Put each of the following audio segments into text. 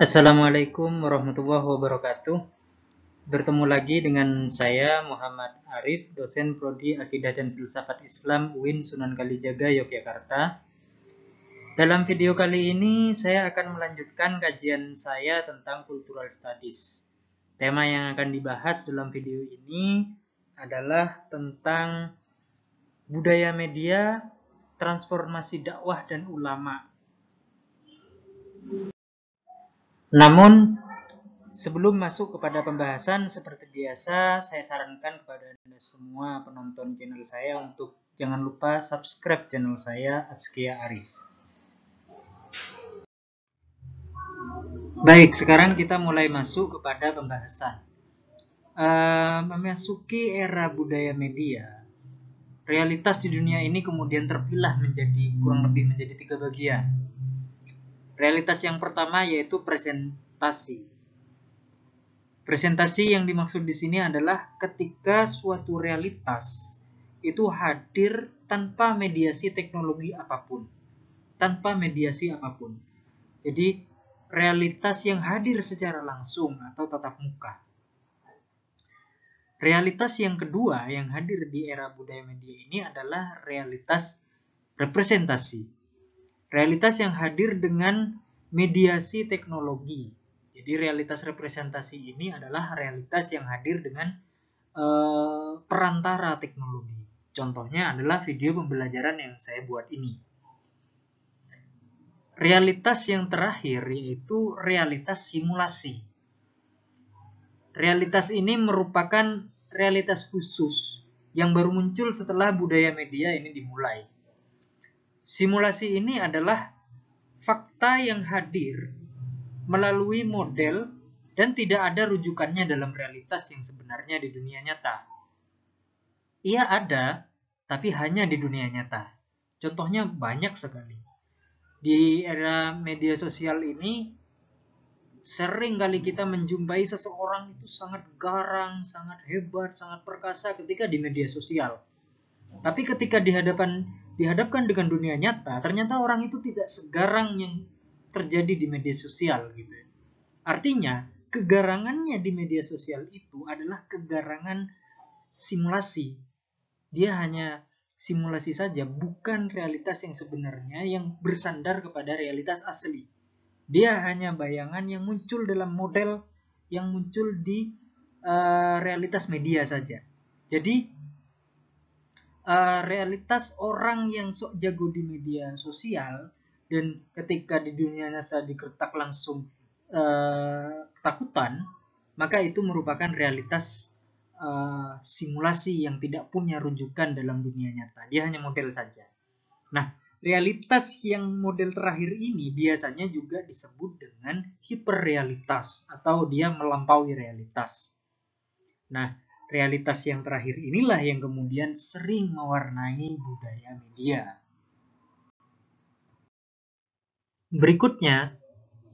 Assalamualaikum warahmatullahi wabarakatuh. Bertemu lagi dengan saya Muhammad Arif, dosen Prodi Akidah dan Filsafat Islam UIN Sunan Kalijaga, Yogyakarta. Dalam video kali ini saya akan melanjutkan kajian saya tentang Cultural Studies. Tema yang akan dibahas dalam video ini adalah tentang budaya media, transformasi dakwah dan ulama. Namun sebelum masuk kepada pembahasan, seperti biasa, saya sarankan kepada Anda semua penonton channel saya untuk jangan lupa subscribe channel saya, Atskia Arif. Baik, sekarang kita mulai masuk kepada pembahasan. Memasuki era budaya media, realitas di dunia ini kemudian terpilah menjadi kurang lebih menjadi 3 bagian. Realitas yang pertama yaitu presentasi. Presentasi yang dimaksud di sini adalah ketika suatu realitas itu hadir tanpa mediasi teknologi apapun. Tanpa mediasi apapun. Jadi, realitas yang hadir secara langsung atau tatap muka. Realitas yang kedua yang hadir di era budaya media ini adalah realitas representasi. Realitas yang hadir dengan mediasi teknologi. Jadi realitas representasi ini adalah realitas yang hadir dengan perantara teknologi. Contohnya adalah video pembelajaran yang saya buat ini. Realitas yang terakhir yaitu realitas simulasi. Realitas ini merupakan realitas khusus yang baru muncul setelah budaya media ini dimulai. Simulasi ini adalah fakta yang hadir melalui model dan tidak ada rujukannya dalam realitas yang sebenarnya di dunia nyata. Ia ada, tapi hanya di dunia nyata. Contohnya banyak sekali. Di era media sosial ini, sering kali kita menjumpai seseorang itu sangat garang, sangat hebat, sangat perkasa ketika di media sosial. Tapi ketika dihadapkan dengan dunia nyata, ternyata orang itu tidak segarang yang terjadi di media sosial gitu. Artinya, kegarangannya di media sosial itu adalah kegarangan simulasi. Dia hanya simulasi saja, bukan realitas yang sebenarnya yang bersandar kepada realitas asli. Dia hanya bayangan yang muncul dalam model yang muncul di realitas media saja. Jadi, realitas orang yang sok jago di media sosial dan ketika di dunia nyata digertak langsung ketakutan, maka itu merupakan realitas simulasi yang tidak punya rujukan dalam dunia nyata. Dia hanya model saja. Nah, realitas yang model terakhir ini biasanya juga disebut dengan hiperrealitas atau dia melampaui realitas. Nah, realitas yang terakhir inilah yang kemudian sering mewarnai budaya media. Berikutnya,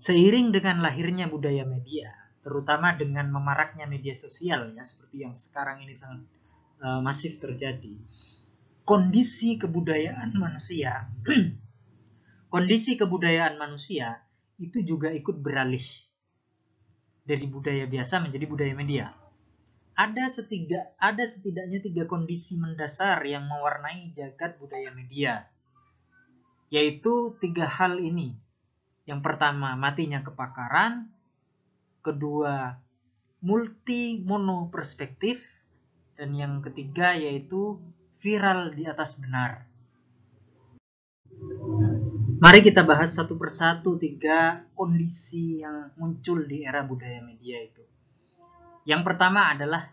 seiring dengan lahirnya budaya media, terutama dengan memaraknya media sosial ya seperti yang sekarang ini sangat masif terjadi, kondisi kebudayaan manusia itu juga ikut beralih dari budaya biasa menjadi budaya media. Ada setidaknya 3 kondisi mendasar yang mewarnai jagat budaya media, yaitu 3 hal ini. Yang pertama, matinya kepakaran. Kedua, multi mono perspektif. Dan yang ketiga yaitu viral di atas benar. Mari kita bahas satu persatu 3 kondisi yang muncul di era budaya media itu. Yang pertama adalah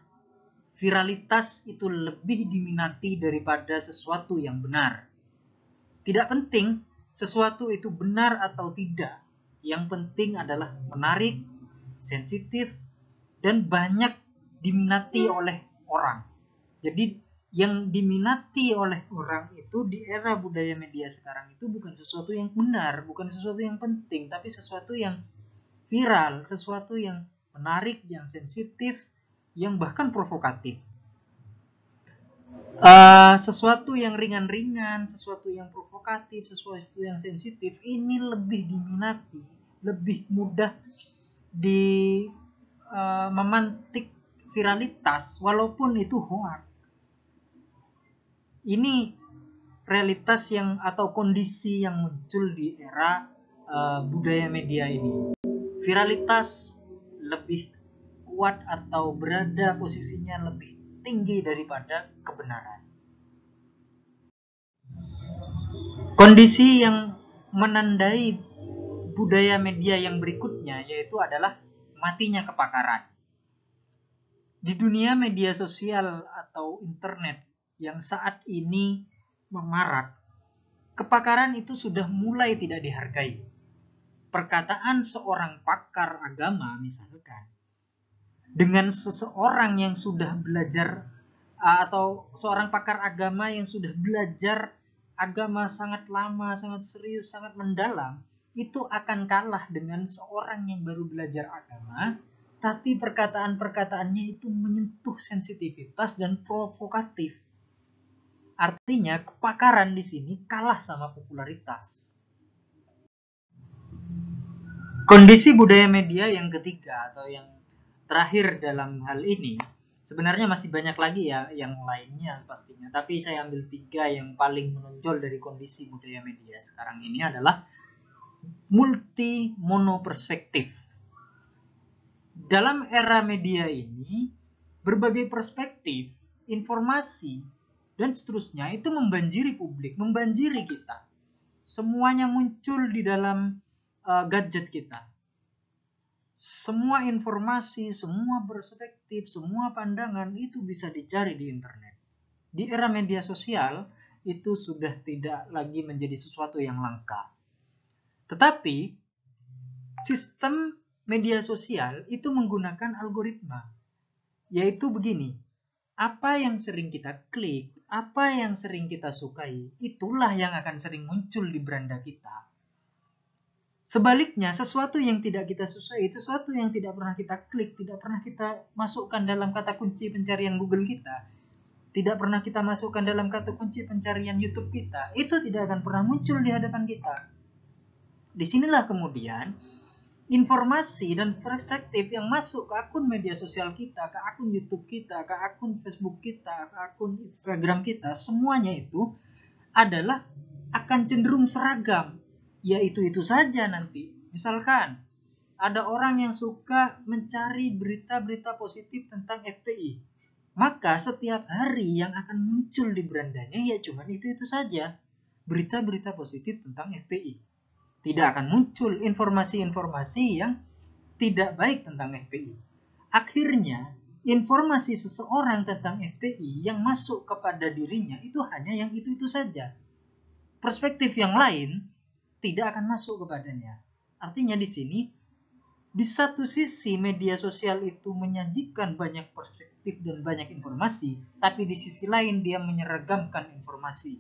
viralitas itu lebih diminati daripada sesuatu yang benar. Tidak penting sesuatu itu benar atau tidak. Yang penting adalah menarik, sensitif, dan banyak diminati oleh orang. Jadi yang diminati oleh orang itu di era budaya media sekarang itu bukan sesuatu yang benar, bukan sesuatu yang penting, tapi sesuatu yang viral, sesuatu yang menarik, yang sensitif, yang bahkan provokatif. Sesuatu yang ringan-ringan, sesuatu yang provokatif, sesuatu yang sensitif ini lebih diminati, lebih mudah memantik viralitas walaupun itu hoax. Ini realitas yang atau kondisi yang muncul di era budaya media ini. Viralitas lebih kuat atau berada posisinya lebih tinggi daripada kebenaran. Kondisi yang menandai budaya media yang berikutnya yaitu adalah matinya kepakaran. Di dunia media sosial atau internet yang saat ini memarak, kepakaran itu sudah mulai tidak dihargai. Perkataan seorang pakar agama misalkan, dengan seseorang yang sudah belajar atau seorang pakar agama yang sudah belajar agama sangat lama, sangat serius, sangat mendalam, itu akan kalah dengan seorang yang baru belajar agama, tapi perkataan-perkataannya itu menyentuh sensitivitas dan provokatif. Artinya kepakaran di sini kalah sama popularitas. Kondisi budaya media yang ketiga atau yang terakhir dalam hal ini, sebenarnya masih banyak lagi ya yang lainnya pastinya, tapi saya ambil 3 yang paling menonjol dari kondisi budaya media sekarang ini adalah multi monoperspektif. Dalam era media ini, berbagai perspektif, informasi, dan seterusnya itu membanjiri publik, membanjiri kita. Semuanya muncul di dalam gadget kita. Semua informasi, semua perspektif, semua pandangan itu bisa dicari di internet. Di era media sosial itu sudah tidak lagi menjadi sesuatu yang langka. Tetapi sistem media sosial itu menggunakan algoritma, yaitu begini, apa yang sering kita klik, apa yang sering kita sukai, itulah yang akan sering muncul di beranda kita. Sebaliknya, sesuatu yang tidak kita sukai, sesuatu yang tidak pernah kita klik, tidak pernah kita masukkan dalam kata kunci pencarian Google kita, tidak pernah kita masukkan dalam kata kunci pencarian YouTube kita, itu tidak akan pernah muncul di hadapan kita. Disinilah kemudian informasi dan perspektif yang masuk ke akun media sosial kita, ke akun YouTube kita, ke akun Facebook kita, ke akun Instagram kita, semuanya itu adalah akan cenderung seragam. Ya itu saja nanti. Misalkan ada orang yang suka mencari berita-berita positif tentang FPI, maka setiap hari yang akan muncul di berandanya ya cuma itu saja, berita-berita positif tentang FPI. Tidak akan muncul informasi-informasi yang tidak baik tentang FPI. Akhirnya informasi seseorang tentang FPI yang masuk kepada dirinya itu hanya yang itu saja. Perspektif yang lain tidak akan masuk kepadanya. Artinya di sini, di satu sisi media sosial itu menyajikan banyak perspektif dan banyak informasi, tapi di sisi lain dia menyeragamkan informasi.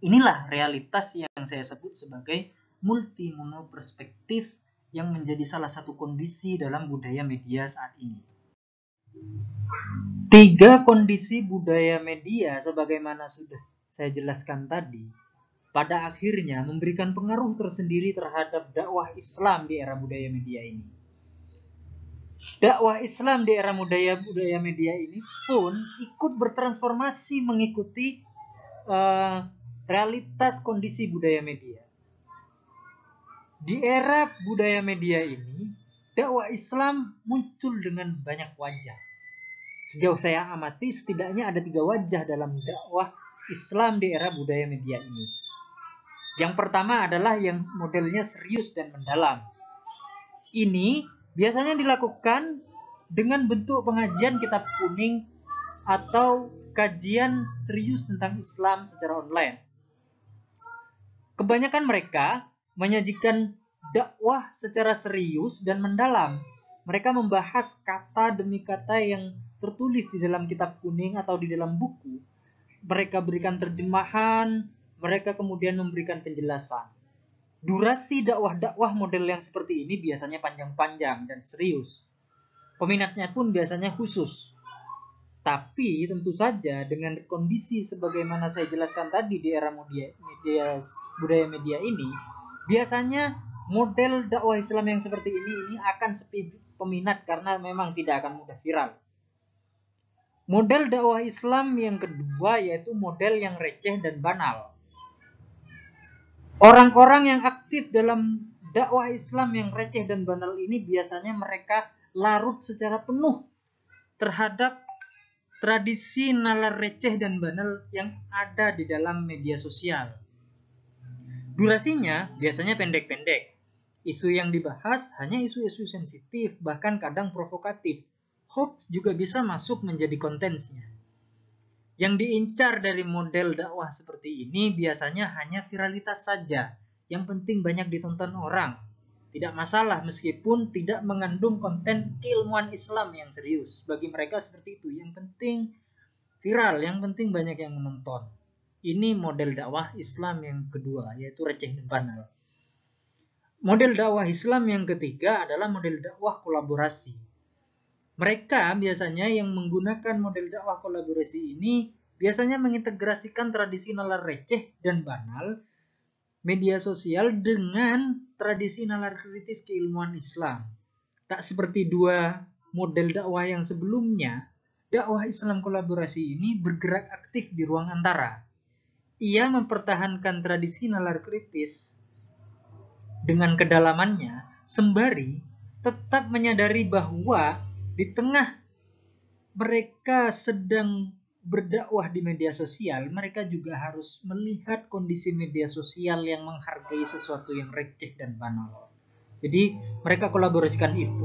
Inilah realitas yang saya sebut sebagai multi monoperspektif yang menjadi salah satu kondisi dalam budaya media saat ini. 3 kondisi budaya media sebagaimana sudah saya jelaskan tadi, pada akhirnya memberikan pengaruh tersendiri terhadap dakwah Islam di era budaya media ini. Dakwah Islam di era budaya media ini pun ikut bertransformasi mengikuti realitas kondisi budaya media. Di era budaya media ini, dakwah Islam muncul dengan banyak wajah. Sejauh saya amati, setidaknya ada 3 wajah dalam dakwah Islam di era budaya media ini. Yang pertama adalah yang modelnya serius dan mendalam. Ini biasanya dilakukan dengan bentuk pengajian kitab kuning atau kajian serius tentang Islam secara online. Kebanyakan mereka menyajikan dakwah secara serius dan mendalam. Mereka membahas kata demi kata yang tertulis di dalam kitab kuning atau di dalam buku. Mereka berikan terjemahan, mereka kemudian memberikan penjelasan. Durasi dakwah model yang seperti ini biasanya panjang-panjang dan serius. Peminatnya pun biasanya khusus. Tapi tentu saja dengan kondisi sebagaimana saya jelaskan tadi di era budaya media ini, biasanya model dakwah Islam yang seperti ini akan sepi peminat karena memang tidak akan mudah viral. Model dakwah Islam yang kedua yaitu model yang receh dan banal. Orang-orang yang aktif dalam dakwah Islam yang receh dan banal ini biasanya mereka larut secara penuh terhadap tradisi nalar receh dan banal yang ada di dalam media sosial. Durasinya biasanya pendek-pendek. Isu yang dibahas hanya isu-isu sensitif, bahkan kadang provokatif. Hoax juga bisa masuk menjadi kontennya. Yang diincar dari model dakwah seperti ini biasanya hanya viralitas saja. Yang penting banyak ditonton orang. Tidak masalah meskipun tidak mengandung konten keilmuan Islam yang serius. Bagi mereka seperti itu. Yang penting viral, yang penting banyak yang menonton. Ini model dakwah Islam yang kedua, yaitu receh dan banal. Model dakwah Islam yang ketiga adalah model dakwah kolaborasi. Mereka biasanya yang menggunakan model dakwah kolaborasi ini biasanya mengintegrasikan tradisi nalar receh dan banal media sosial dengan tradisi nalar kritis keilmuan Islam. Tak seperti dua model dakwah yang sebelumnya, dakwah Islam kolaborasi ini bergerak aktif di ruang antara. Ia mempertahankan tradisi nalar kritis dengan kedalamannya, sembari tetap menyadari bahwa di tengah mereka sedang berdakwah di media sosial, mereka juga harus melihat kondisi media sosial yang menghargai sesuatu yang receh dan banal. Jadi mereka kolaborasikan itu.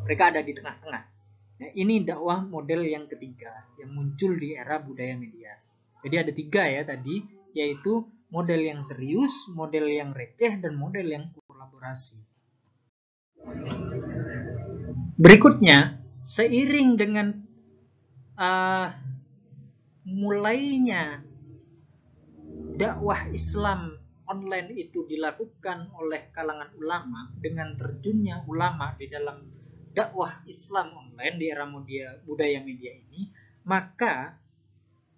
Mereka ada di tengah-tengah. Nah, ini dakwah model yang ketiga yang muncul di era budaya media. Jadi ada 3 ya tadi, yaitu model yang serius, model yang receh, dan model yang kolaborasi. Berikutnya, seiring dengan mulainya dakwah Islam online itu dilakukan oleh kalangan ulama dengan terjunnya ulama di dalam dakwah Islam online di era budaya media ini, maka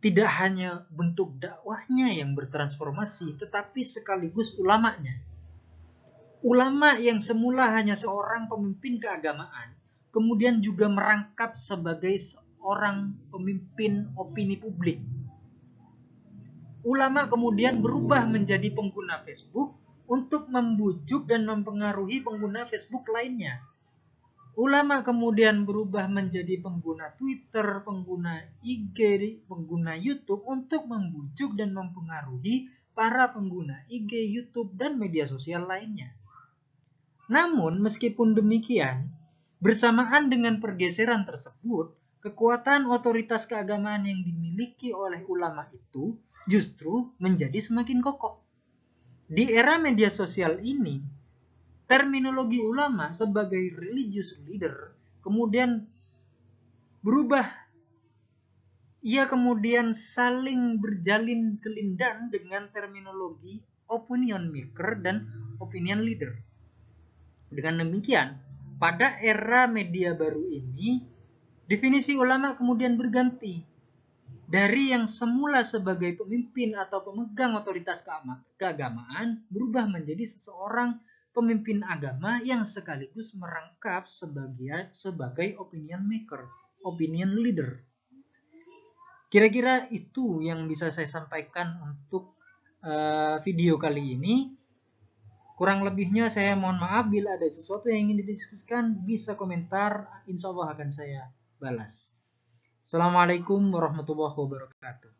tidak hanya bentuk dakwahnya yang bertransformasi, tetapi sekaligus ulamanya. Ulama yang semula hanya seorang pemimpin keagamaan, kemudian juga merangkap sebagai seorang pemimpin opini publik. Ulama kemudian berubah menjadi pengguna Facebook untuk membujuk dan mempengaruhi pengguna Facebook lainnya. Ulama kemudian berubah menjadi pengguna Twitter, pengguna IG, pengguna YouTube untuk membujuk dan mempengaruhi para pengguna IG, YouTube, dan media sosial lainnya. Namun, meskipun demikian, bersamaan dengan pergeseran tersebut, kekuatan otoritas keagamaan yang dimiliki oleh ulama itu justru menjadi semakin kokoh. Di era media sosial ini, terminologi ulama sebagai religious leader kemudian berubah. Ia kemudian saling berjalin kelindan dengan terminologi opinion maker dan opinion leader. Dengan demikian, pada era media baru ini, definisi ulama kemudian berganti. Dari yang semula sebagai pemimpin atau pemegang otoritas keagamaan, berubah menjadi seseorang pemimpin agama yang sekaligus merangkap sebagai opinion maker, opinion leader. Kira-kira itu yang bisa saya sampaikan untuk video kali ini. Kurang lebihnya saya mohon maaf. Bila ada sesuatu yang ingin didiskusikan, bisa komentar, insya Allah akan saya balas. Assalamualaikum warahmatullahi wabarakatuh.